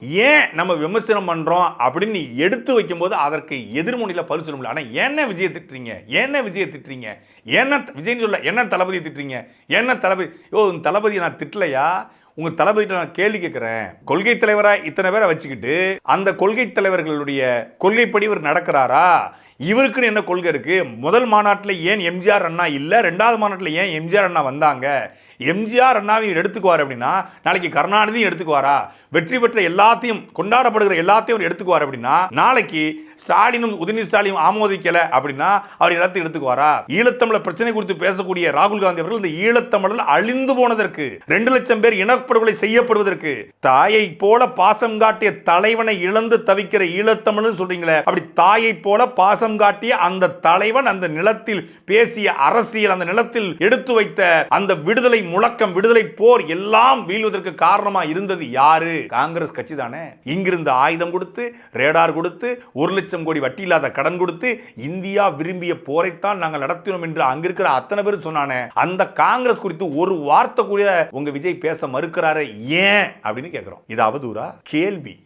ஏன் நம்ம விமர்சனம் பண்றோம் அப்படின்னு எடுத்து வைக்கும்போது அதற்கு எதிர்முனையில் பதில் சொல்ல முடியல. ஆனால் என்ன விஜயை திட்டுறீங்க, என்ன விஜயை திட்டுறீங்க, என்ன விஜய்னு சொல்ல, என்ன தளபதியை திட்டுறீங்க, என்ன தளபதி, தளபதியை நான் திட்டலையா, உங்க தளபதிட்ட நான் கேள்வி கேட்கிறேன். கொள்கை தலைவரா இத்தனை பேரை வச்சுக்கிட்டு அந்த கொள்கை தலைவர்களுடைய கொள்கைப்படி இவர் நடக்கிறாரா? இவருக்குன்னு என்ன கொள்கை இருக்கு? முதல் மாநாட்டில் ஏன் எம்ஜிஆர் அண்ணா இல்லை, ரெண்டாவது மாநாட்டில் ஏன் எம்ஜிஆர் அண்ணா வந்தாங்க? எம்ஜிஆர் அண்ணாவையும் எடுத்துக்குவார் அப்படின்னா நாளைக்கு கருணாநிதியும் எடுத்துக்குவாரா? வெற்றி பெற்ற எல்லாத்தையும் கொண்டாடப்படுகிற எல்லாத்தையும் எடுத்துக்குவார் அப்படின்னா நாளைக்கு ஸ்டாலினும் உதயநிதி ஸ்டாலினும் ஆமோதிக்கல அப்படின்னா அவர் எல்லாத்தையும் எடுத்துக்குவாரா? ஈழத்தமிழர் பிரச்சனை குறித்து பேசக்கூடிய ராகுல் காந்தி அவர்கள் இந்த ஈழத்தமிழர் அழிந்து போனதற்கு 2 லட்சம் பேர் இனப்படுகொலை செய்யப்படுவதற்கு தாயை போல பாசம் காட்டிய தலைவனை இழந்து தவிக்கிற ஈழத்தமிழ் சொல்றீங்களே, அப்படி தாயை போல பாசம் காட்டிய அந்த தலைவன் அந்த நிலத்தில் பேசிய அரசியல், அந்த நிலத்தில் எடுத்து வைத்த அந்த விடுதலை முழக்கம், விடுதலை போர் எல்லாம் வீழ்வதற்கு காரணமா இருந்தது யாரு? காங்கிரஸ் கட்சி தானே. இங்கிருந்து ஆயுதம் கொடுத்து, ரேடார் கொடுத்து, 1 லட்சம் கோடி வட்டி இல்லாத கடன் கொடுத்து இந்தியா விரும்பிய போரைத்தான் நாங்கள் நடத்தினோம் என்று அங்கிருக்கிற அத்தனை பேர் சொன்னானே, அந்த காங்கிரஸ் குறித்து ஒரு வார்த்தை கூட உங்க விஜய் பேச மறுக்கிறாரு ஏன் அப்படின்னு கேட்கிறோம். இது அவதூறா? கேள்வி.